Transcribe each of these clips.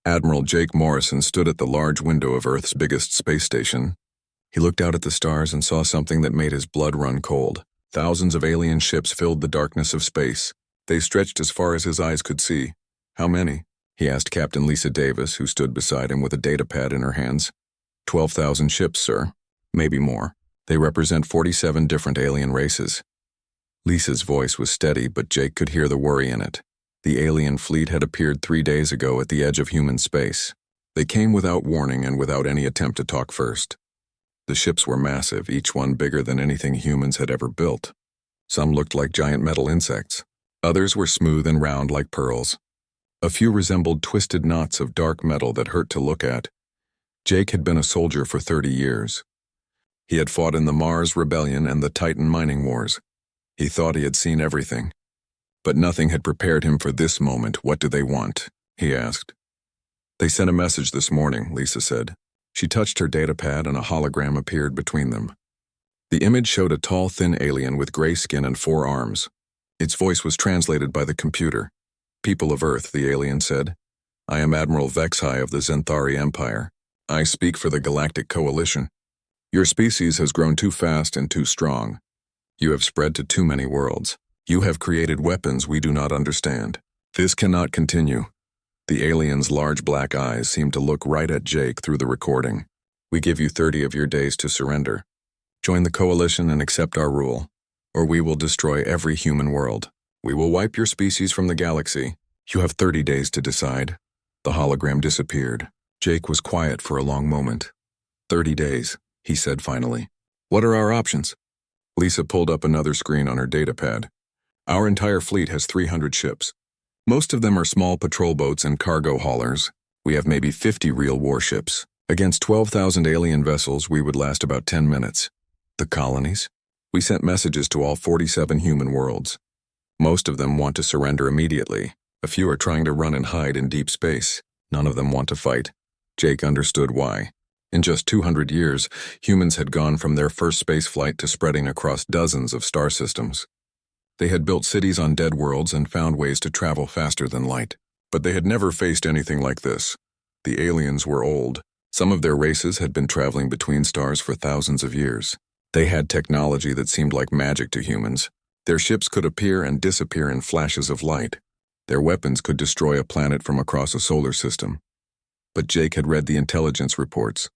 Admiral Jake Morrison stood at the large window of Earth's biggest space station. He looked out at the stars and saw something that made his blood run cold. Thousands of alien ships filled the darkness of space. They stretched as far as his eyes could see. How many? He asked Captain Lisa Davis, who stood beside him with a datapad in her hands. 12,000 ships, sir. Maybe more. They represent 47 different alien races. Lisa's voice was steady, but Jake could hear the worry in it. The alien fleet had appeared 3 days ago at the edge of human space. They came without warning and without any attempt to talk first. The ships were massive, each one bigger than anything humans had ever built. Some looked like giant metal insects. Others were smooth and round like pearls. A few resembled twisted knots of dark metal that hurt to look at. Jake had been a soldier for 30 years. He had fought in the Mars Rebellion and the Titan mining wars. He thought he had seen everything. But nothing had prepared him for this moment. What do they want? He asked. They sent a message this morning, Lisa said. She touched her datapad and a hologram appeared between them. The image showed a tall, thin alien with gray skin and 4 arms. Its voice was translated by the computer. People of Earth, the alien said. I am Admiral Vexhai of the Zenthari Empire. I speak for the Galactic Coalition. Your species has grown too fast and too strong. You have spread to too many worlds. You have created weapons we do not understand. This cannot continue. The alien's large black eyes seemed to look right at Jake through the recording. We give you 30 of your days to surrender. Join the coalition and accept our rule, or we will destroy every human world. We will wipe your species from the galaxy. You have 30 days to decide. The hologram disappeared. Jake was quiet for a long moment. 30 days, he said finally. What are our options? Lisa pulled up another screen on her datapad. Our entire fleet has 300 ships. Most of them are small patrol boats and cargo haulers. We have maybe 50 real warships. Against 12,000 alien vessels, we would last about 10 minutes. The colonies? We sent messages to all 47 human worlds. Most of them want to surrender immediately. A few are trying to run and hide in deep space. None of them want to fight. Jake understood why. In just 200 years, humans had gone from their first space flight to spreading across dozens of star systems. They had built cities on dead worlds and found ways to travel faster than light. But they had never faced anything like this. The aliens were old. Some of their races had been traveling between stars for thousands of years. They had technology that seemed like magic to humans. Their ships could appear and disappear in flashes of light. Their weapons could destroy a planet from across a solar system. But Jake had read the intelligence reports.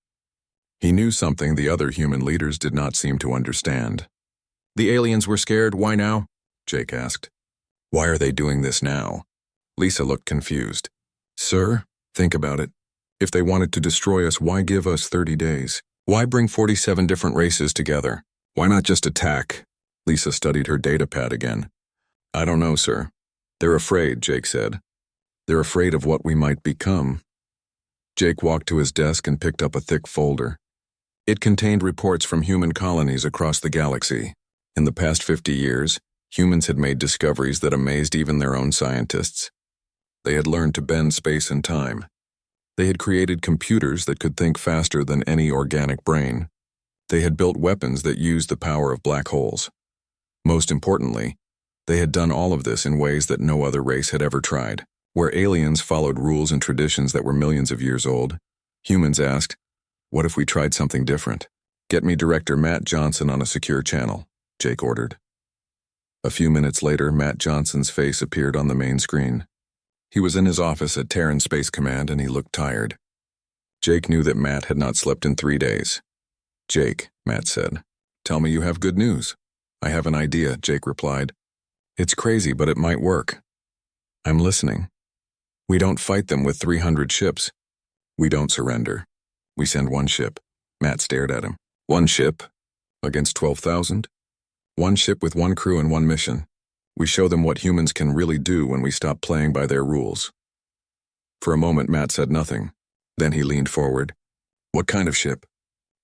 He knew something the other human leaders did not seem to understand. The aliens were scared. Why now? Jake asked. Why are they doing this now? Lisa looked confused. Sir, think about it. If they wanted to destroy us, why give us 30 days? Why bring 47 different races together? Why not just attack? Lisa studied her datapad again. I don't know, sir. They're afraid, Jake said. They're afraid of what we might become. Jake walked to his desk and picked up a thick folder. It contained reports from human colonies across the galaxy. In the past 50 years, humans had made discoveries that amazed even their own scientists. They had learned to bend space and time. They had created computers that could think faster than any organic brain. They had built weapons that used the power of black holes. Most importantly, they had done all of this in ways that no other race had ever tried. Where aliens followed rules and traditions that were millions of years old, humans asked, what if we tried something different? Get me Director Matt Johnson on a secure channel, Jake ordered. A few minutes later, Matt Johnson's face appeared on the main screen. He was in his office at Terran Space Command and he looked tired. Jake knew that Matt had not slept in 3 days. Jake, Matt said, tell me you have good news. I have an idea, Jake replied. It's crazy, but it might work. I'm listening. We don't fight them with 300 ships. We don't surrender. We send 1 ship. Matt stared at him. 1 ship? Against 12,000? 1 ship with 1 crew and 1 mission. We show them what humans can really do when we stop playing by their rules. For a moment, Matt said nothing. Then he leaned forward. What kind of ship?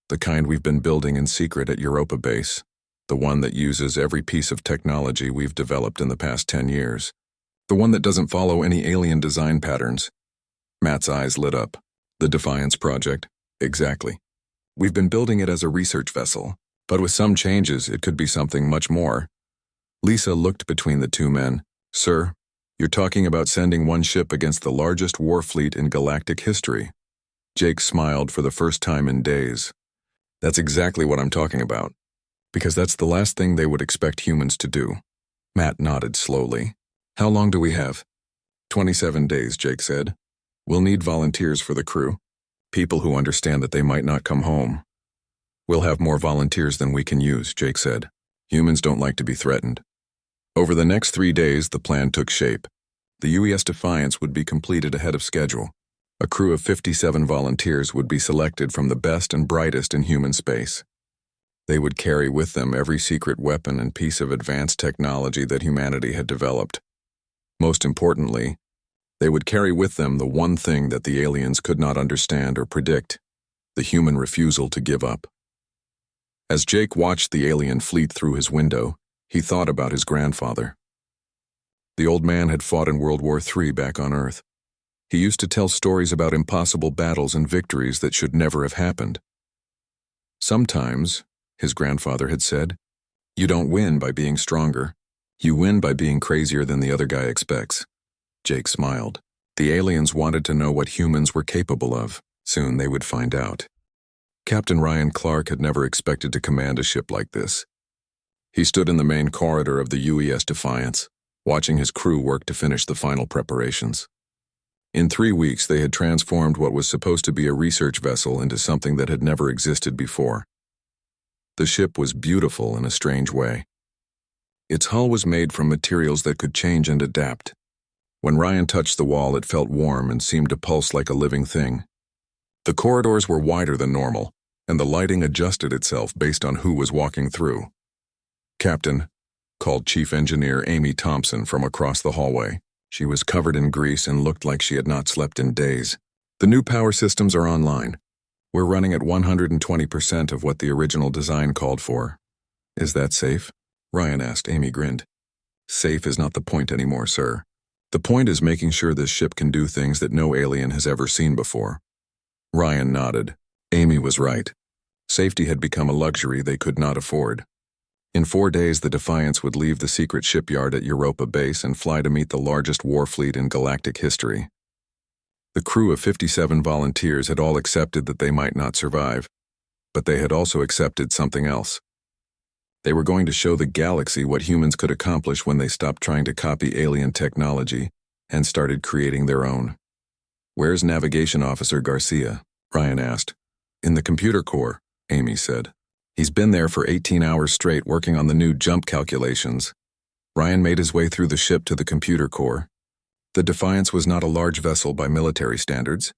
The kind we've been building in secret at Europa Base. The one that uses every piece of technology we've developed in the past 10 years. The one that doesn't follow any alien design patterns. Matt's eyes lit up. The Defiance Project. Exactly. We've been building it as a research vessel, but with some changes, it could be something much more. Lisa looked between the 2 men. Sir, You're talking about sending one ship against the largest war fleet in galactic history. Jake smiled for the first time in days. That's exactly what I'm talking about, because that's the last thing they would expect humans to do. Matt nodded slowly. How long do we have? 27 days, Jake said. We'll need volunteers for the crew, people who understand that they might not come home. We'll have more volunteers than we can use, Jake said. Humans don't like to be threatened. Over the next 3 days, the plan took shape. The UES Defiance would be completed ahead of schedule. A crew of 57 volunteers would be selected from the best and brightest in human space. They would carry with them every secret weapon and piece of advanced technology that humanity had developed. Most importantly, they would carry with them the one thing that the aliens could not understand or predict: the human refusal to give up. As Jake watched the alien fleet through his window, he thought about his grandfather. The old man had fought in World War III back on Earth. He used to tell stories about impossible battles and victories that should never have happened. Sometimes, his grandfather had said, you don't win by being stronger. You win by being crazier than the other guy expects. Jake smiled. The aliens wanted to know what humans were capable of. Soon they would find out. Captain Ryan Clark had never expected to command a ship like this. He stood in the main corridor of the UES Defiance, watching his crew work to finish the final preparations. In 3 weeks, they had transformed what was supposed to be a research vessel into something that had never existed before. The ship was beautiful in a strange way. Its hull was made from materials that could change and adapt. When Ryan touched the wall, it felt warm and seemed to pulse like a living thing. The corridors were wider than normal, and the lighting adjusted itself based on who was walking through. Captain, called Chief Engineer Amy Thompson from across the hallway. She was covered in grease and looked like she had not slept in days. The new power systems are online. We're running at 120% of what the original design called for. Is that safe? Ryan asked. Amy grinned. Safe is not the point anymore, sir. The point is making sure this ship can do things that no alien has ever seen before. Ryan nodded. Amy was right. Safety had become a luxury they could not afford. In 4 days, the Defiance would leave the secret shipyard at Europa Base and fly to meet the largest war fleet in galactic history. The crew of 57 volunteers had all accepted that they might not survive, but they had also accepted something else. They were going to show the galaxy what humans could accomplish when they stopped trying to copy alien technology and started creating their own. Where's Navigation Officer Garcia? Ryan asked. In the computer core, Amy said. He's been there for 18 hours straight working on the new jump calculations. Ryan made his way through the ship to the computer core. The Defiance was not a large vessel by military standards.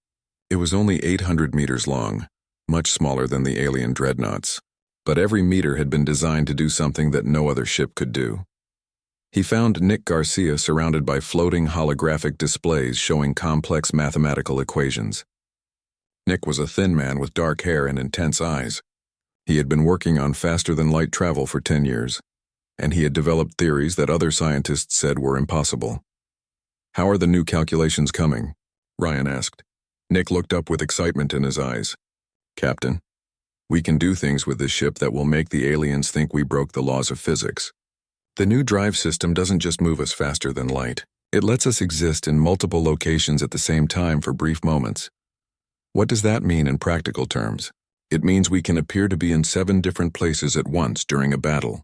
It was only 800 meters long, much smaller than the alien dreadnoughts. But every meter had been designed to do something that no other ship could do. He found Nick Garcia surrounded by floating holographic displays showing complex mathematical equations. Nick was a thin man with dark hair and intense eyes. He had been working on faster-than-light travel for 10 years, and he had developed theories that other scientists said were impossible. How are the new calculations coming? Ryan asked. Nick looked up with excitement in his eyes. Captain, we can do things with this ship that will make the aliens think we broke the laws of physics. The new drive system doesn't just move us faster than light. It lets us exist in multiple locations at the same time for brief moments. What does that mean in practical terms? It means we can appear to be in 7 different places at once during a battle.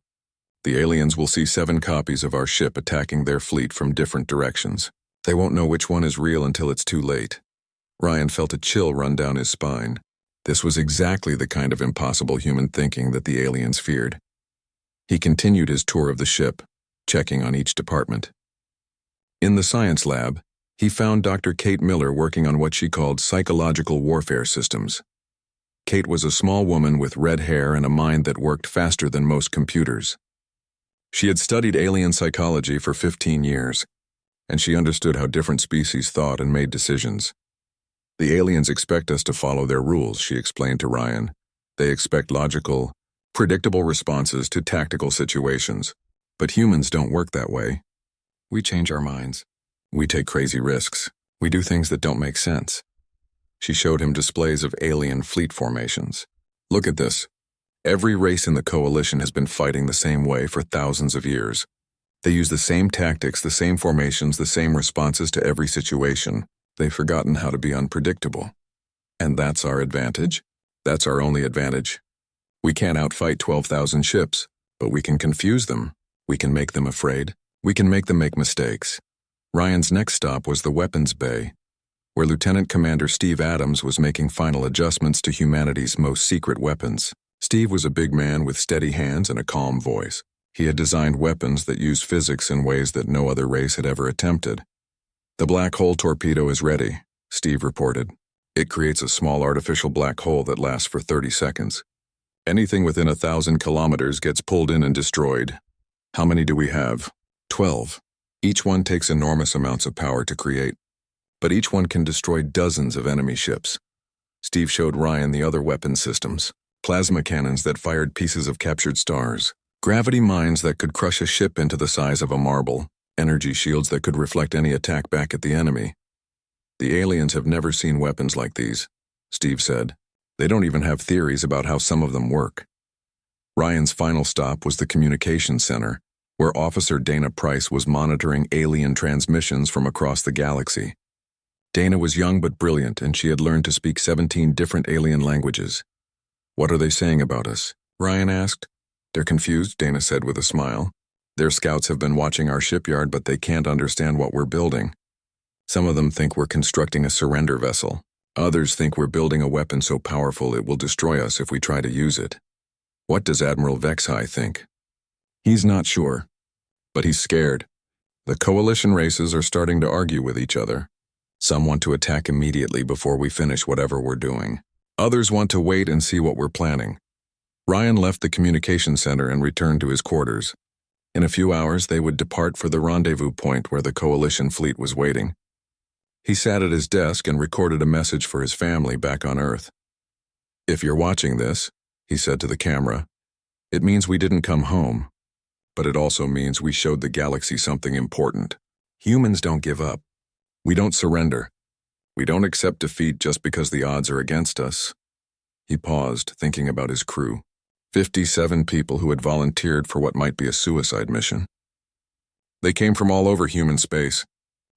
The aliens will see 7 copies of our ship attacking their fleet from different directions. They won't know which one is real until it's too late. Ryan felt a chill run down his spine. This was exactly the kind of impossible human thinking that the aliens feared. He continued his tour of the ship, checking on each department. In the science lab, he found Dr. Kate Miller working on what she called psychological warfare systems. Kate was a small woman with red hair and a mind that worked faster than most computers. She had studied alien psychology for 15 years, and she understood how different species thought and made decisions. The aliens expect us to follow their rules, she explained to Ryan. They expect logical, predictable responses to tactical situations. But humans don't work that way. We change our minds. We take crazy risks. We do things that don't make sense. She showed him displays of alien fleet formations. Look at this. Every race in the coalition has been fighting the same way for thousands of years. They use the same tactics, the same formations, the same responses to every situation. They've forgotten how to be unpredictable. And that's our advantage? That's our only advantage. We can't outfight 12,000 ships, but we can confuse them. We can make them afraid. We can make them make mistakes. Ryan's next stop was the weapons bay, where Lieutenant Commander Steve Adams was making final adjustments to humanity's most secret weapons. Steve was a big man with steady hands and a calm voice. He had designed weapons that used physics in ways that no other race had ever attempted. "The black hole torpedo is ready," Steve reported. "It creates a small artificial black hole that lasts for 30 seconds. Anything within 1,000 kilometers gets pulled in and destroyed. How many do we have? 12. Each one takes enormous amounts of power to create, but each one can destroy dozens of enemy ships." Steve showed Ryan the other weapon systems: plasma cannons that fired pieces of captured stars, gravity mines that could crush a ship into the size of a marble, energy shields that could reflect any attack back at the enemy. "The aliens have never seen weapons like these," Steve said. "They don't even have theories about how some of them work." Ryan's final stop was the communications center, where Officer Dana Price was monitoring alien transmissions from across the galaxy. Dana was young but brilliant, and she had learned to speak 17 different alien languages. "What are they saying about us?" Ryan asked. "They're confused," Dana said with a smile. "Their scouts have been watching our shipyard, but they can't understand what we're building. Some of them think we're constructing a surrender vessel. Others think we're building a weapon so powerful it will destroy us if we try to use it." "What does Admiral Vexhai think?" "He's not sure, but he's scared. The coalition races are starting to argue with each other. Some want to attack immediately before we finish whatever we're doing. Others want to wait and see what we're planning." Ryan left the communication center and returned to his quarters. In a few hours, they would depart for the rendezvous point where the coalition fleet was waiting. He sat at his desk and recorded a message for his family back on Earth. "If you're watching this," he said to the camera, "it means we didn't come home. But it also means we showed the galaxy something important. Humans don't give up. We don't surrender. We don't accept defeat just because the odds are against us." He paused, thinking about his crew. 57 people who had volunteered for what might be a suicide mission. They came from all over human space.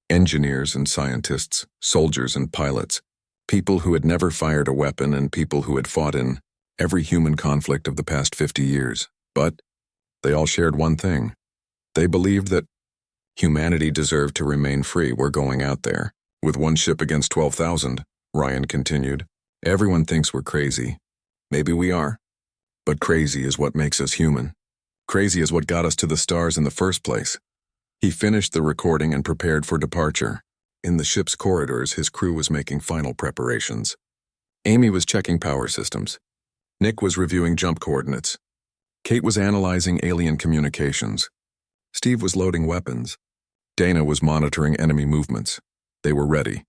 Engineers and scientists, soldiers and pilots, people who had never fired a weapon and people who had fought in every human conflict of the past 50 years. But they all shared one thing. They believed that humanity deserved to remain free. "We're going out there with one ship against 12,000, Ryan continued. "Everyone thinks we're crazy. Maybe we are. But crazy is what makes us human. Crazy is what got us to the stars in the first place." He finished the recording and prepared for departure. In the ship's corridors, his crew was making final preparations. Amy was checking power systems. Nick was reviewing jump coordinates. Kate was analyzing alien communications. Steve was loading weapons. Dana was monitoring enemy movements. They were ready.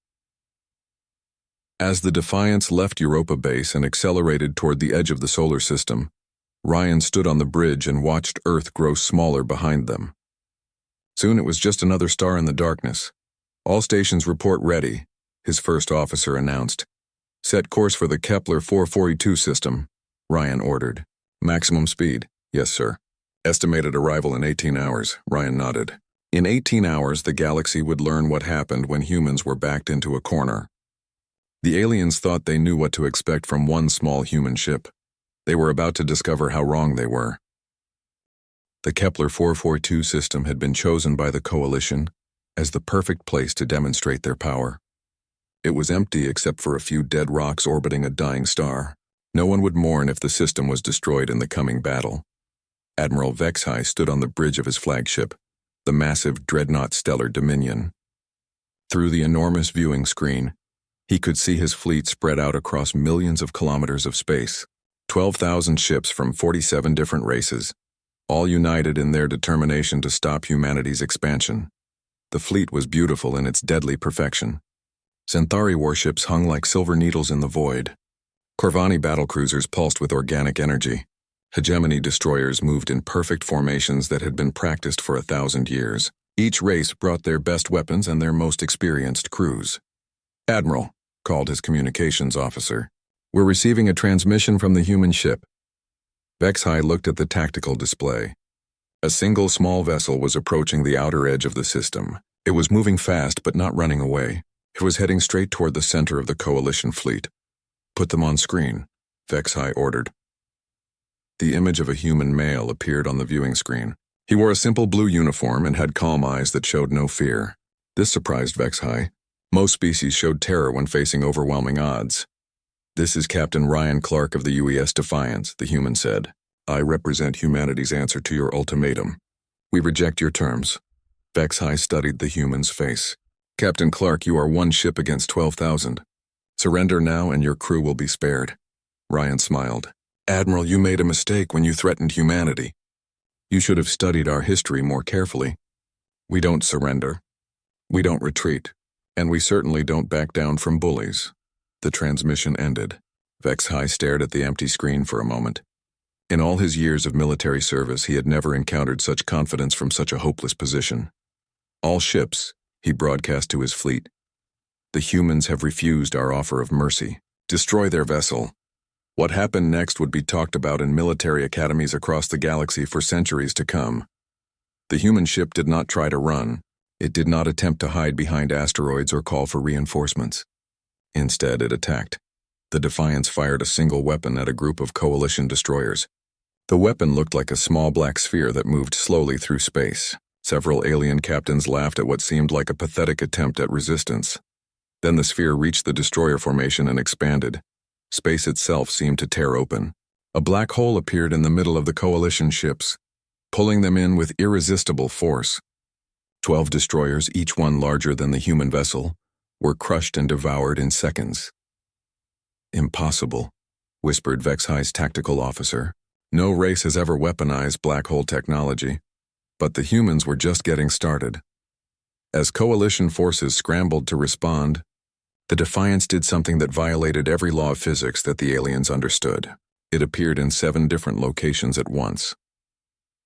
As the Defiance left Europa base and accelerated toward the edge of the solar system, Ryan stood on the bridge and watched Earth grow smaller behind them. Soon it was just another star in the darkness. "All stations report ready," his first officer announced. "Set course for the Kepler 442 system," Ryan ordered. "Maximum speed." "Yes, sir." "Estimated arrival in 18 hours, Ryan nodded. In 18 hours, the galaxy would learn what happened when humans were backed into a corner. The aliens thought they knew what to expect from one small human ship. They were about to discover how wrong they were. The Kepler 442 system had been chosen by the Coalition as the perfect place to demonstrate their power. It was empty except for a few dead rocks orbiting a dying star. No one would mourn if the system was destroyed in the coming battle. Admiral Vexhai stood on the bridge of his flagship, the massive dreadnought Stellar Dominion. Through the enormous viewing screen, he could see his fleet spread out across millions of kilometers of space, 12,000 ships from 47 different races, all united in their determination to stop humanity's expansion. The fleet was beautiful in its deadly perfection. Centauri warships hung like silver needles in the void. Corvani battlecruisers pulsed with organic energy. Hegemony destroyers moved in perfect formations that had been practiced for 1,000 years. Each race brought their best weapons and their most experienced crews. "Admiral," called his communications officer, "we're receiving a transmission from the human ship." Vexhai looked at the tactical display. A single small vessel was approaching the outer edge of the system. It was moving fast but not running away. It was heading straight toward the center of the Coalition fleet. "Put them on screen," Vexhai ordered. The image of a human male appeared on the viewing screen. He wore a simple blue uniform and had calm eyes that showed no fear. This surprised Vexhai. Most species showed terror when facing overwhelming odds. "This is Captain Ryan Clark of the UES Defiance," the human said. "I represent humanity's answer to your ultimatum. We reject your terms." Vexhai studied the human's face. "Captain Clark, you are one ship against 12,000. Surrender now and your crew will be spared." Ryan smiled. "Admiral, you made a mistake when you threatened humanity. You should have studied our history more carefully. We don't surrender. We don't retreat. And we certainly don't back down from bullies." The transmission ended. Vexhai stared at the empty screen for a moment. In all his years of military service, he had never encountered such confidence from such a hopeless position. "All ships," he broadcast to his fleet. "The humans have refused our offer of mercy. Destroy their vessel." What happened next would be talked about in military academies across the galaxy for centuries to come. The human ship did not try to run. It did not attempt to hide behind asteroids or call for reinforcements. Instead, it attacked. The Defiance fired a single weapon at a group of Coalition destroyers. The weapon looked like a small black sphere that moved slowly through space. Several alien captains laughed at what seemed like a pathetic attempt at resistance. Then the sphere reached the destroyer formation and expanded. Space itself seemed to tear open. A black hole appeared in the middle of the Coalition ships, pulling them in with irresistible force. 12 destroyers, each one larger than the human vessel, were crushed and devoured in seconds. "Impossible," whispered Vexhai's tactical officer. "No race has ever weaponized black hole technology." But the humans were just getting started. As Coalition forces scrambled to respond, the Defiance did something that violated every law of physics that the aliens understood. It appeared in 7 different locations at once.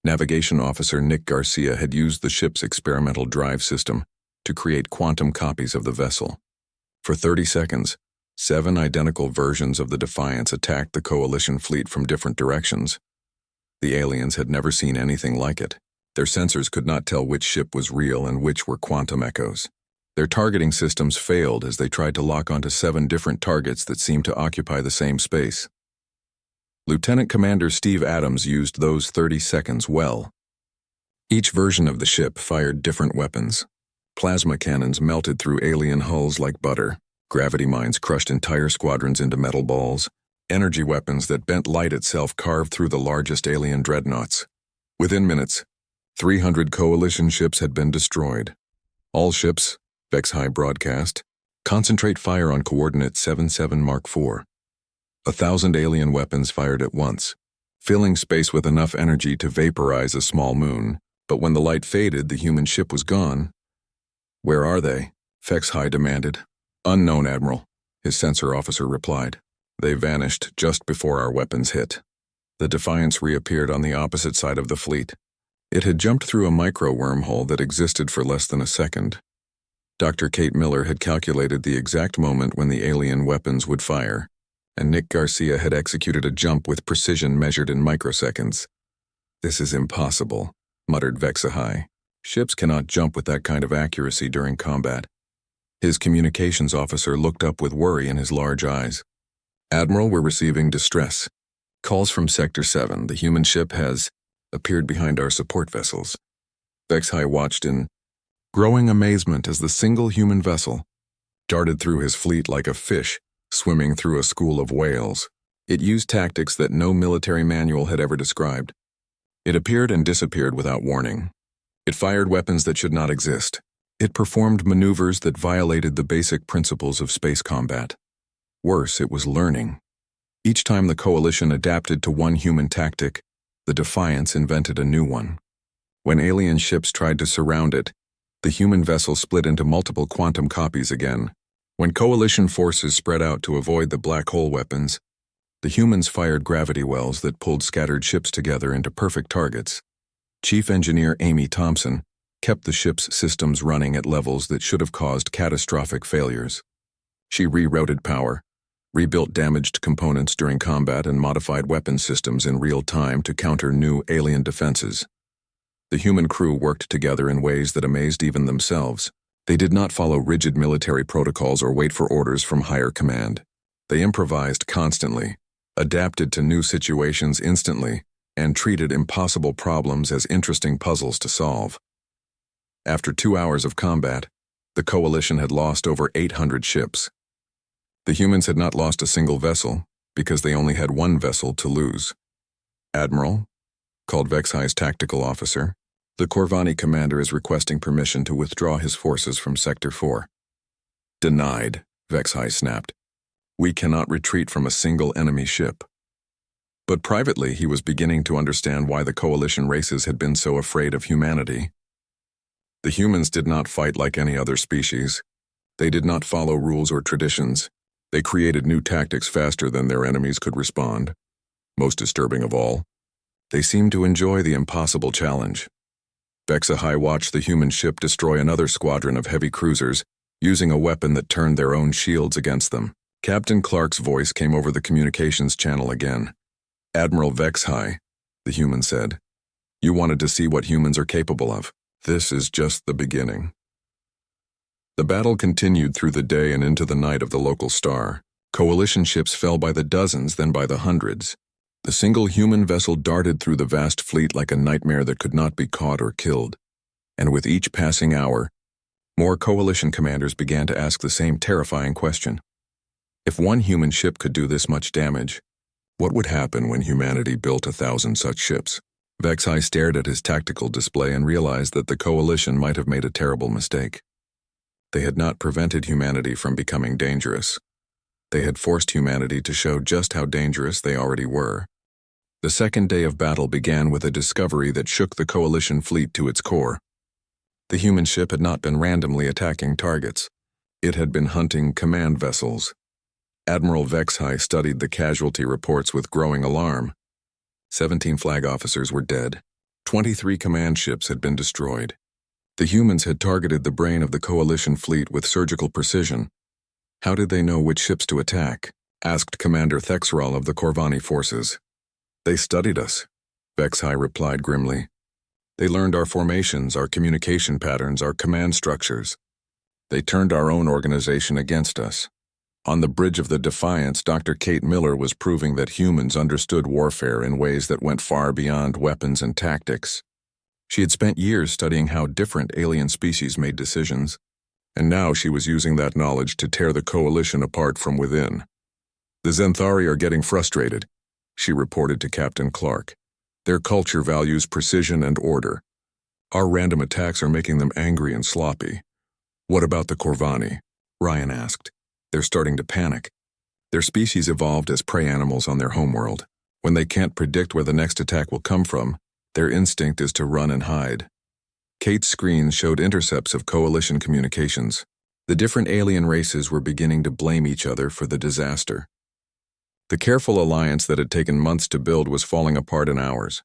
Navigation Officer Nick Garcia had used the ship's experimental drive system to create quantum copies of the vessel. For 30 seconds, 7 identical versions of the Defiance attacked the Coalition fleet from different directions. The aliens had never seen anything like it. Their sensors could not tell which ship was real and which were quantum echoes. Their targeting systems failed as they tried to lock onto 7 different targets that seemed to occupy the same space. Lieutenant Commander Steve Adams used those 30 seconds well. Each version of the ship fired different weapons. Plasma cannons melted through alien hulls like butter. Gravity mines crushed entire squadrons into metal balls. Energy weapons that bent light itself carved through the largest alien dreadnoughts. Within minutes, 300 Coalition ships had been destroyed. "All ships," Vexhai broadcast, "concentrate fire on coordinate 77 Mark IV. 1,000 alien weapons fired at once, filling space with enough energy to vaporize a small moon. But when the light faded, the human ship was gone." "Where are they?" Vexhai demanded. "Unknown, Admiral," his sensor officer replied. "They vanished just before our weapons hit." The Defiance reappeared on the opposite side of the fleet. It had jumped through a micro-wormhole that existed for less than a second. Dr. Kate Miller had calculated the exact moment when the alien weapons would fire, and Nick Garcia had executed a jump with precision measured in microseconds. "This is impossible," muttered Vexhai. "Ships cannot jump with that kind of accuracy during combat." His communications officer looked up with worry in his large eyes. "Admiral, we're receiving distress. Calls from Sector 7. The human ship has appeared behind our support vessels." Vexhai watched in growing amazement as the single human vessel darted through his fleet like a fish swimming through a school of whales. It used tactics that no military manual had ever described. It appeared and disappeared without warning. It fired weapons that should not exist. It performed maneuvers that violated the basic principles of space combat. Worse, it was learning. Each time the Coalition adapted to one human tactic, the Defiance invented a new one. When alien ships tried to surround it, the human vessel split into multiple quantum copies again. When Coalition forces spread out to avoid the black hole weapons, the humans fired gravity wells that pulled scattered ships together into perfect targets. Chief Engineer Amy Thompson kept the ship's systems running at levels that should have caused catastrophic failures. She rerouted power, rebuilt damaged components during combat, and modified weapon systems in real time to counter new alien defenses. The human crew worked together in ways that amazed even themselves. They did not follow rigid military protocols or wait for orders from higher command. They improvised constantly, adapted to new situations instantly, and treated impossible problems as interesting puzzles to solve. After 2 hours of combat, the Coalition had lost over 800 ships. The humans had not lost a single vessel, because they only had one vessel to lose. Admiral, called Vexhi's tactical officer, the Corvani commander is requesting permission to withdraw his forces from Sector 4. Denied, Vexhi snapped. We cannot retreat from a single enemy ship. But privately, he was beginning to understand why the Coalition races had been so afraid of humanity. The humans did not fight like any other species. They did not follow rules or traditions. They created new tactics faster than their enemies could respond. Most disturbing of all, they seemed to enjoy the impossible challenge. Vexhi watched the human ship destroy another squadron of heavy cruisers, using a weapon that turned their own shields against them. Captain Clark's voice came over the communications channel again. Admiral Vexhi, the human said, you wanted to see what humans are capable of. This is just the beginning. The battle continued through the day and into the night of the local star. Coalition ships fell by the dozens, then by the hundreds. The single human vessel darted through the vast fleet like a nightmare that could not be caught or killed. And with each passing hour, more Coalition commanders began to ask the same terrifying question. If one human ship could do this much damage, what would happen when humanity built 1,000 such ships? Vexhi stared at his tactical display and realized that the Coalition might have made a terrible mistake. They had not prevented humanity from becoming dangerous. They had forced humanity to show just how dangerous they already were. The second day of battle began with a discovery that shook the Coalition fleet to its core. The human ship had not been randomly attacking targets. It had been hunting command vessels. Admiral Vexhi studied the casualty reports with growing alarm. 17 flag officers were dead. 23 command ships had been destroyed. The humans had targeted the brain of the Coalition fleet with surgical precision. How did they know which ships to attack? Asked Commander Thexral of the Corvani forces. They studied us, Vexhi replied grimly. They learned our formations, our communication patterns, our command structures. They turned our own organization against us. On the bridge of the Defiance, Dr. Kate Miller was proving that humans understood warfare in ways that went far beyond weapons and tactics. She had spent years studying how different alien species made decisions, and now she was using that knowledge to tear the Coalition apart from within. The Zenthari are getting frustrated, she reported to Captain Clark. Their culture values precision and order. Our random attacks are making them angry and sloppy. What about the Corvani? Ryan asked. They're starting to panic. Their species evolved as prey animals on their homeworld. When they can't predict where the next attack will come from, their instinct is to run and hide. Kate's screen showed intercepts of Coalition communications. The different alien races were beginning to blame each other for the disaster. The careful alliance that had taken months to build was falling apart in hours.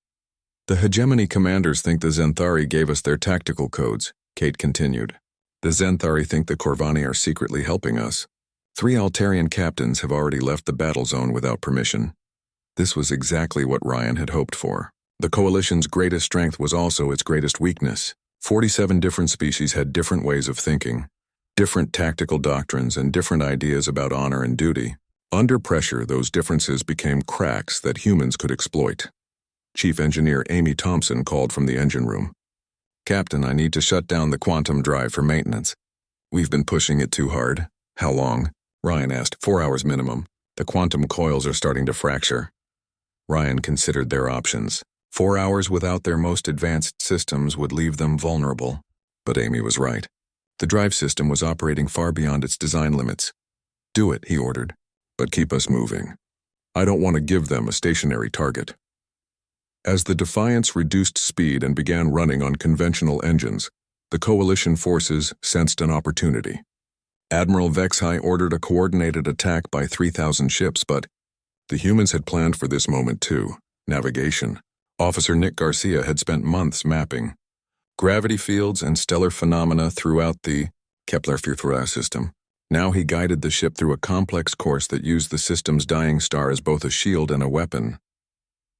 The hegemony commanders think the Zenthari gave us their tactical codes, Kate continued. The Zenthari think the Corvani are secretly helping us. 3 Altarian captains have already left the battle zone without permission. This was exactly what Ryan had hoped for. The Coalition's greatest strength was also its greatest weakness. 47 different species had different ways of thinking, different tactical doctrines, and different ideas about honor and duty. Under pressure, those differences became cracks that humans could exploit. Chief Engineer Amy Thompson called from the engine room. Captain, I need to shut down the quantum drive for maintenance. We've been pushing it too hard. How long? Ryan asked. 4 hours minimum. The quantum coils are starting to fracture. Ryan considered their options. 4 hours without their most advanced systems would leave them vulnerable. But Amy was right. The drive system was operating far beyond its design limits. Do it, he ordered. But keep us moving. I don't want to give them a stationary target. As the Defiance reduced speed and began running on conventional engines, the Coalition forces sensed an opportunity. Admiral Vexhi ordered a coordinated attack by 3,000 ships, but the humans had planned for this moment too. Navigation. Officer Nick Garcia had spent months mapping gravity fields and stellar phenomena throughout the Kepler-Futura system. Now he guided the ship through a complex course that used the system's dying star as both a shield and a weapon.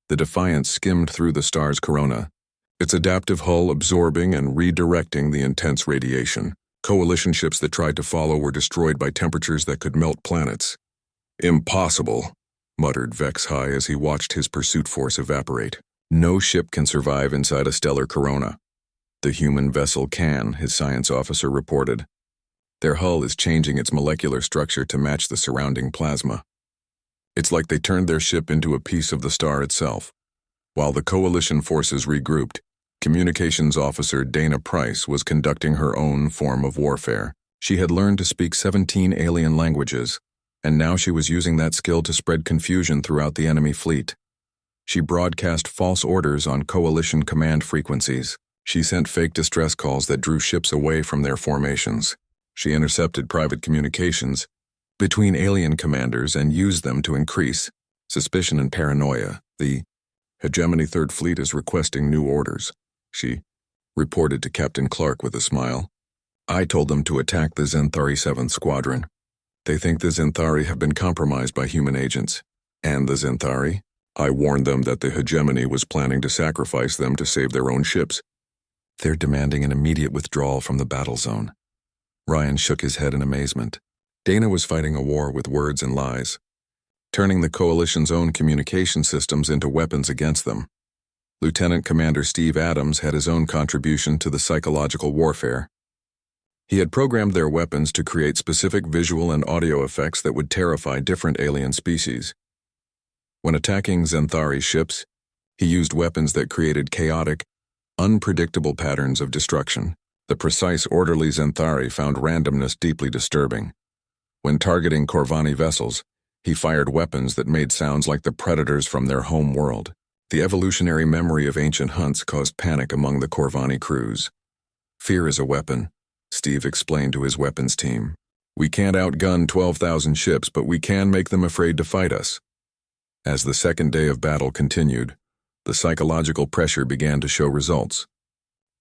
The Defiance skimmed through the star's corona, its adaptive hull absorbing and redirecting the intense radiation. Coalition ships that tried to follow were destroyed by temperatures that could melt planets. "Impossible," muttered Vex-High as he watched his pursuit force evaporate. "No ship can survive inside a stellar corona." "The human vessel can," his science officer reported. "Their hull is changing its molecular structure to match the surrounding plasma. It's like they turned their ship into a piece of the star itself." While the coalition forces regrouped, Communications Officer Dana Price was conducting her own form of warfare. She had learned to speak 17 alien languages, and now she was using that skill to spread confusion throughout the enemy fleet. She broadcast false orders on coalition command frequencies. She sent fake distress calls that drew ships away from their formations. She intercepted private communications between alien commanders and used them to increase suspicion and paranoia. "The Hegemony Third Fleet is requesting new orders," she reported to Captain Clark with a smile. "I told them to attack the Zenthari 7th Squadron. They think the Zenthari have been compromised by human agents." "And the Zenthari?" "I warned them that the Hegemony was planning to sacrifice them to save their own ships. They're demanding an immediate withdrawal from the battle zone." Ryan shook his head in amazement. Dana was fighting a war with words and lies, turning the Coalition's own communication systems into weapons against them. Lieutenant Commander Steve Adams had his own contribution to the psychological warfare. He had programmed their weapons to create specific visual and audio effects that would terrify different alien species. When attacking Zenthari ships, he used weapons that created chaotic, unpredictable patterns of destruction. The precise, orderly Zenthari found randomness deeply disturbing. When targeting Corvani vessels, he fired weapons that made sounds like the predators from their home world. The evolutionary memory of ancient hunts caused panic among the Corvani crews. "Fear is a weapon," Steve explained to his weapons team. "We can't outgun 12,000 ships, but we can make them afraid to fight us." As the second day of battle continued, the psychological pressure began to show results.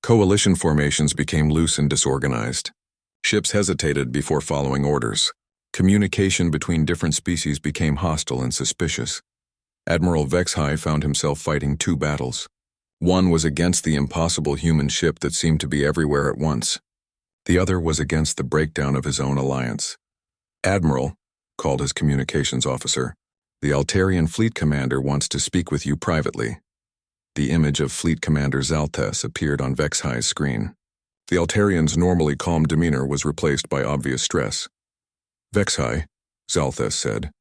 Coalition formations became loose and disorganized. Ships hesitated before following orders. Communication between different species became hostile and suspicious. Admiral Vex-High found himself fighting two battles. One was against the impossible human ship that seemed to be everywhere at once. The other was against the breakdown of his own alliance. "Admiral," called his communications officer, "the Altarian fleet commander wants to speak with you privately." The image of Fleet Commander Zalthes appeared on Vex-High's screen. The Altarian's normally calm demeanor was replaced by obvious stress. "Vex-High," Zalthes said,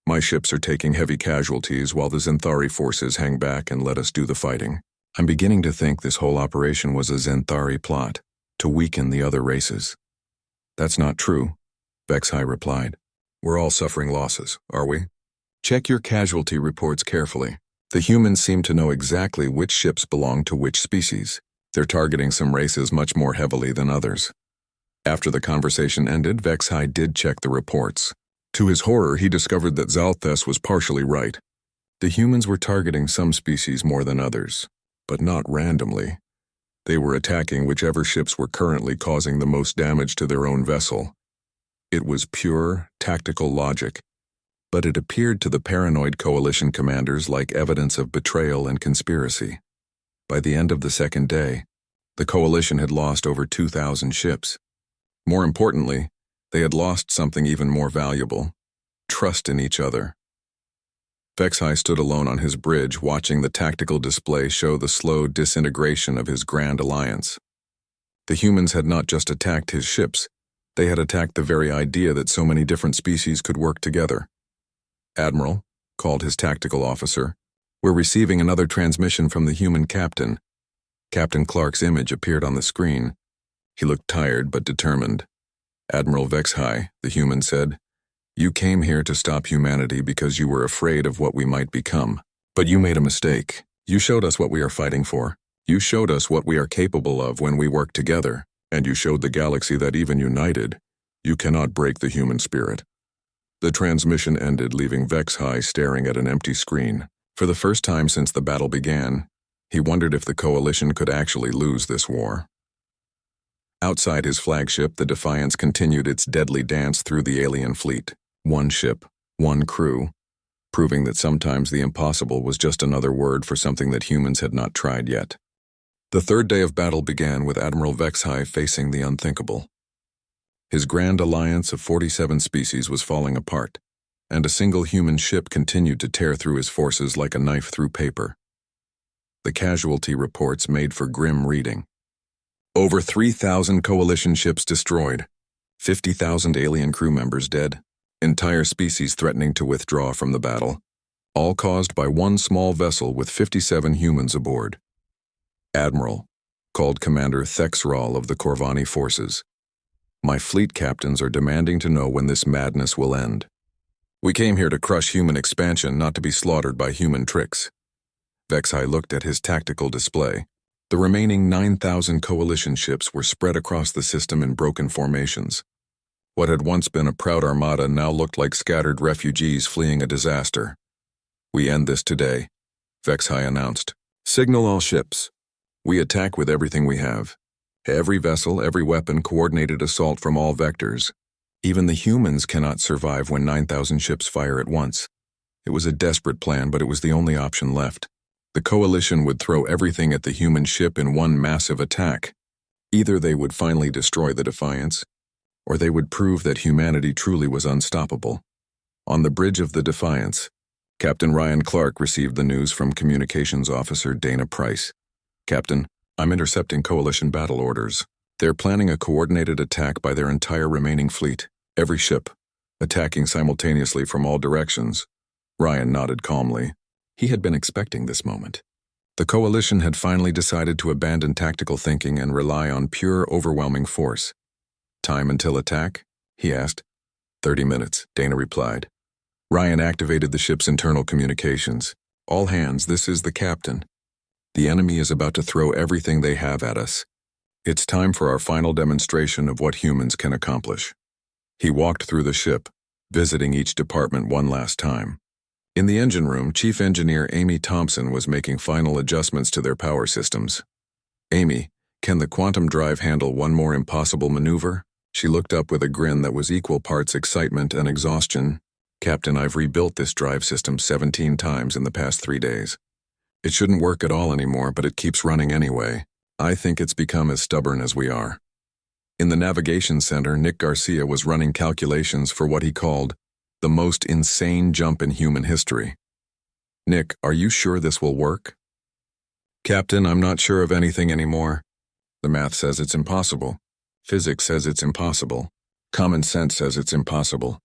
"my ships are taking heavy casualties while the Zenthari forces hang back and let us do the fighting. I'm beginning to think this whole operation was a Zenthari plot to weaken the other races." "That's not true," Vex-High replied. "We're all suffering losses, are we? Check your casualty reports carefully. The humans seem to know exactly which ships belong to which species. They're targeting some races much more heavily than others." After the conversation ended, Vex-High did check the reports. To his horror, he discovered that Zalthes was partially right. The humans were targeting some species more than others, but not randomly. They were attacking whichever ships were currently causing the most damage to their own vessel. It was pure, tactical logic, but it appeared to the paranoid coalition commanders like evidence of betrayal and conspiracy. By the end of the second day, the coalition had lost over 2,000 ships. More importantly, they had lost something even more valuable: trust in each other. Vex-High stood alone on his bridge, watching the tactical display show the slow disintegration of his grand alliance. The humans had not just attacked his ships, they had attacked the very idea that so many different species could work together. "Admiral," called his tactical officer, "we're receiving another transmission from the human captain." Captain Clark's image appeared on the screen. He looked tired but determined. "Admiral Vex-High," the human said, "you came here to stop humanity because you were afraid of what we might become. But you made a mistake. You showed us what we are fighting for. You showed us what we are capable of when we work together, and you showed the galaxy that even united, you cannot break the human spirit." The transmission ended, leaving Vex-High staring at an empty screen. For the first time since the battle began, he wondered if the Coalition could actually lose this war. Outside his flagship, the Defiance continued its deadly dance through the alien fleet. One ship, one crew, proving that sometimes the impossible was just another word for something that humans had not tried yet. The third day of battle began with Admiral Vexhai facing the unthinkable. His grand alliance of 47 species was falling apart, and a single human ship continued to tear through his forces like a knife through paper. The casualty reports made for grim reading. Over 3,000 coalition ships destroyed, 50,000 alien crew members dead, entire species threatening to withdraw from the battle, all caused by one small vessel with 57 humans aboard. Admiral, called Commander Thexral of the Corvani forces. My fleet captains are demanding to know when this madness will end. We came here to crush human expansion, not to be slaughtered by human tricks. Vexhai looked at his tactical display. The remaining 9,000 coalition ships were spread across the system in broken formations. What had once been a proud armada now looked like scattered refugees fleeing a disaster. We end this today, Vexhai announced. Signal all ships. We attack with everything we have. Every vessel, every weapon, coordinated assault from all vectors. Even the humans cannot survive when 9,000 ships fire at once. It was a desperate plan, but it was the only option left. The coalition would throw everything at the human ship in one massive attack. Either they would finally destroy the Defiance, or they would prove that humanity truly was unstoppable. On the bridge of the Defiance, Captain Ryan Clark received the news from Communications Officer Dana Price. Captain, I'm intercepting coalition battle orders. They're planning a coordinated attack by their entire remaining fleet, every ship, attacking simultaneously from all directions. Ryan nodded calmly. He had been expecting this moment. The coalition had finally decided to abandon tactical thinking and rely on pure, overwhelming force. Time until attack? He asked. 30 minutes, Dana replied. Ryan activated the ship's internal communications. All hands, this is the captain. The enemy is about to throw everything they have at us. It's time for our final demonstration of what humans can accomplish. He walked through the ship, visiting each department one last time. In the engine room, Chief Engineer Amy Thompson was making final adjustments to their power systems. Amy, can the quantum drive handle one more impossible maneuver? She looked up with a grin that was equal parts excitement and exhaustion. Captain, I've rebuilt this drive system 17 times in the past 3 days. It shouldn't work at all anymore, but it keeps running anyway. I think it's become as stubborn as we are. In the navigation center, Nick Garcia was running calculations for what he called the most insane jump in human history. Nick, are you sure this will work? Captain, I'm not sure of anything anymore. The math says it's impossible. Physics says it's impossible. Common sense says it's impossible.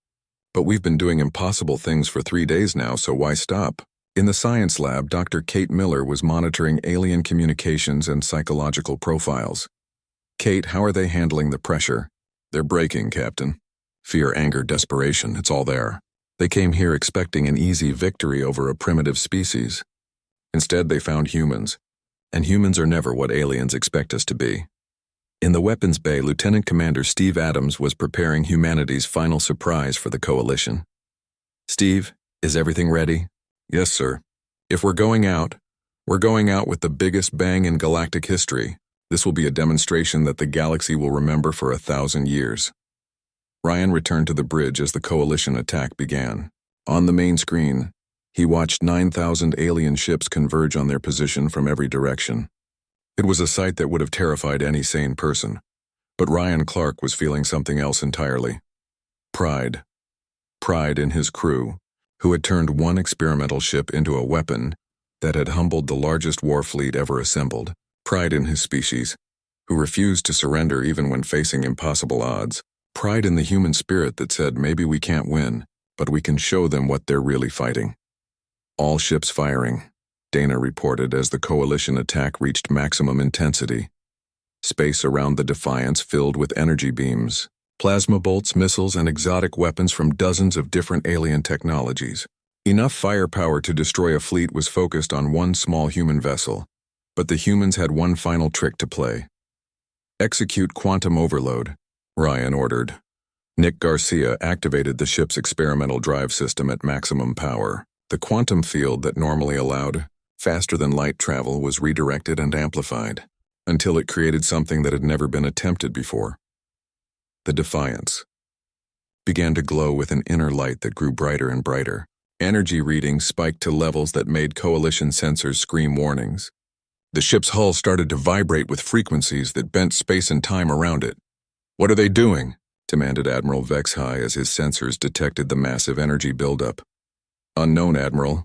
But we've been doing impossible things for 3 days now, so why stop? In the science lab, Dr. Kate Miller was monitoring alien communications and psychological profiles. Kate, how are they handling the pressure? They're breaking, Captain. Fear, anger, desperation, it's all there. They came here expecting an easy victory over a primitive species. Instead, they found humans. And humans are never what aliens expect us to be. In the weapons bay, Lieutenant Commander Steve Adams was preparing humanity's final surprise for the coalition. Steve, is everything ready? Yes, sir. If we're going out with the biggest bang in galactic history. This will be a demonstration that the galaxy will remember for 1,000 years. Ryan returned to the bridge as the coalition attack began. On the main screen, he watched 9,000 alien ships converge on their position from every direction. It was a sight that would have terrified any sane person, but Ryan Clark was feeling something else entirely. Pride. Pride in his crew, who had turned one experimental ship into a weapon that had humbled the largest war fleet ever assembled. Pride in his species, who refused to surrender even when facing impossible odds. Pride in the human spirit that said maybe we can't win, but we can show them what they're really fighting. All ships firing, Dana reported as the coalition attack reached maximum intensity. Space around the Defiance filled with energy beams, plasma bolts, missiles, and exotic weapons from dozens of different alien technologies. Enough firepower to destroy a fleet was focused on one small human vessel, but the humans had one final trick to play. Execute quantum overload, Ryan ordered. Nick Garcia activated the ship's experimental drive system at maximum power. The quantum field that normally allowed faster-than-light travel was redirected and amplified, until it created something that had never been attempted before. The Defiance began to glow with an inner light that grew brighter and brighter. Energy readings spiked to levels that made coalition sensors scream warnings. The ship's hull started to vibrate with frequencies that bent space and time around it. "What are they doing?" demanded Admiral Vexhai as his sensors detected the massive energy buildup. "Unknown, Admiral,"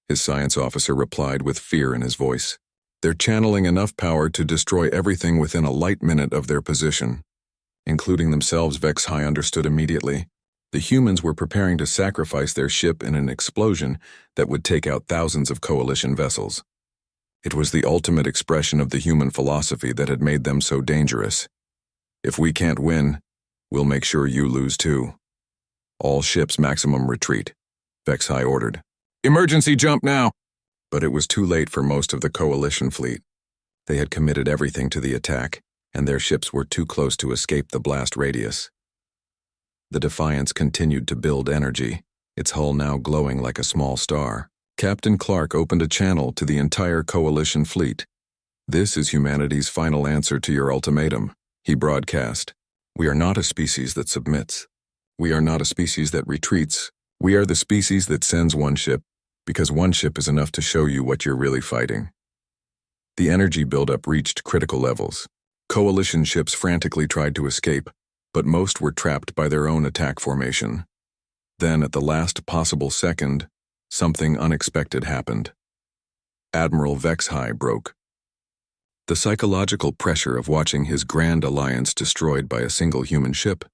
his science officer replied with fear in his voice. "They're channeling enough power to destroy everything within a light minute of their position." Including themselves, Vexhai understood immediately. The humans were preparing to sacrifice their ship in an explosion that would take out thousands of coalition vessels. It was the ultimate expression of the human philosophy that had made them so dangerous. "If we can't win, we'll make sure you lose too. All ships maximum retreat," Vexhai ordered. "Emergency jump now!" But it was too late for most of the coalition fleet. They had committed everything to the attack, and their ships were too close to escape the blast radius. The Defiance continued to build energy, its hull now glowing like a small star. Captain Clark opened a channel to the entire coalition fleet. "This is humanity's final answer to your ultimatum," he broadcast. "We are not a species that submits. We are not a species that retreats. We are the species that sends one ship, because one ship is enough to show you what you're really fighting." The energy buildup reached critical levels. Coalition ships frantically tried to escape, but most were trapped by their own attack formation. Then, at the last possible second, something unexpected happened. Admiral Vexhai broke. The psychological pressure of watching his grand alliance destroyed by a single human ship,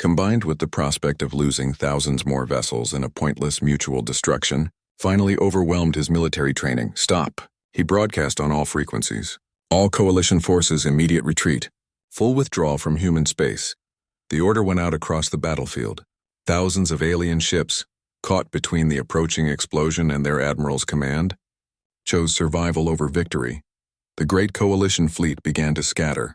combined with the prospect of losing thousands more vessels in a pointless mutual destruction, finally overwhelmed his military training. "Stop," he broadcast on all frequencies. "All coalition forces immediate retreat. Full withdrawal from human space." The order went out across the battlefield. Thousands of alien ships, caught between the approaching explosion and their admiral's command, chose survival over victory. The great coalition fleet began to scatter,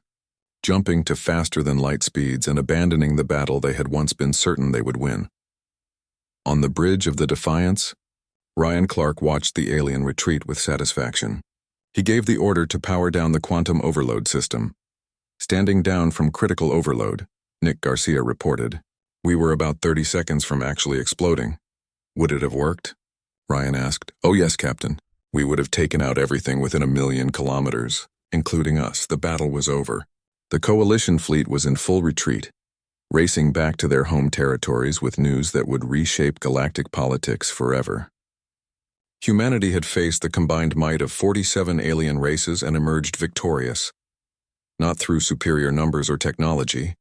jumping to faster-than-light speeds and abandoning the battle they had once been certain they would win. On the bridge of the Defiance, Ryan Clark watched the alien retreat with satisfaction. He gave the order to power down the quantum overload system. "Standing down from critical overload," Nick Garcia reported. "We were about 30 seconds from actually exploding." "Would it have worked?" Ryan asked. "Oh yes, Captain. We would have taken out everything within 1,000,000 kilometers, including us." The battle was over. The coalition fleet was in full retreat, racing back to their home territories with news that would reshape galactic politics forever. Humanity had faced the combined might of 47 alien races and emerged victorious, not through superior numbers or technology,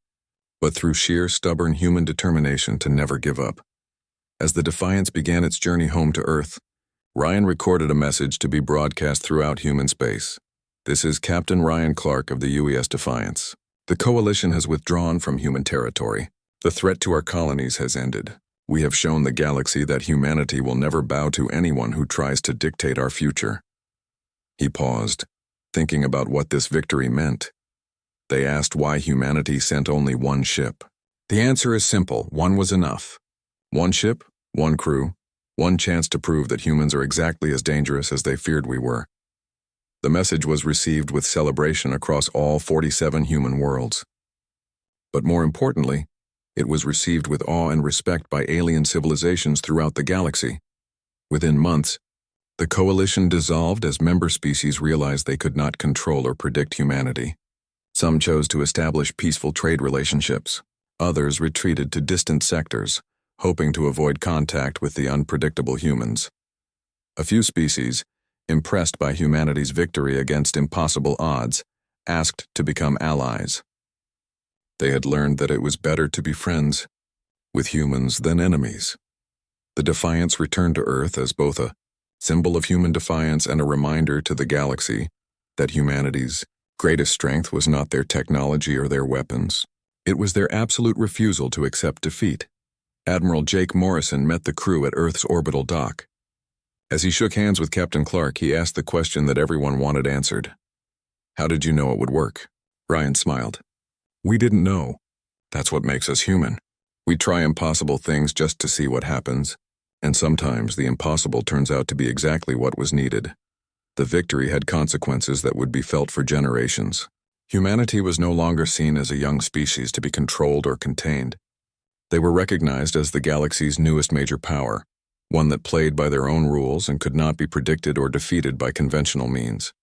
but through sheer stubborn human determination to never give up. As the Defiance began its journey home to Earth, Ryan recorded a message to be broadcast throughout human space. "This is Captain Ryan Clark of the UES Defiance. The Coalition has withdrawn from human territory. The threat to our colonies has ended. We have shown the galaxy that humanity will never bow to anyone who tries to dictate our future." He paused, thinking about what this victory meant. They asked why humanity sent only one ship. The answer is simple: one was enough. One ship, one crew, one chance to prove that humans are exactly as dangerous as they feared we were. The message was received with celebration across all 47 human worlds. But more importantly, it was received with awe and respect by alien civilizations throughout the galaxy. Within months, the Coalition dissolved as member species realized they could not control or predict humanity. Some chose to establish peaceful trade relationships. Others retreated to distant sectors, hoping to avoid contact with the unpredictable humans. A few species, impressed by humanity's victory against impossible odds, asked to become allies. They had learned that it was better to be friends with humans than enemies. The Defiance returned to Earth as both a symbol of human defiance and a reminder to the galaxy that humanity's greatest strength was not their technology or their weapons. It was their absolute refusal to accept defeat. Admiral Jake Morrison met the crew at Earth's orbital dock. As he shook hands with Captain Clark, he asked the question that everyone wanted answered. "How did you know it would work?" Ryan smiled. "We didn't know. That's what makes us human. We try impossible things just to see what happens, and sometimes the impossible turns out to be exactly what was needed." The victory had consequences that would be felt for generations. Humanity was no longer seen as a young species to be controlled or contained. They were recognized as the galaxy's newest major power, one that played by their own rules and could not be predicted or defeated by conventional means.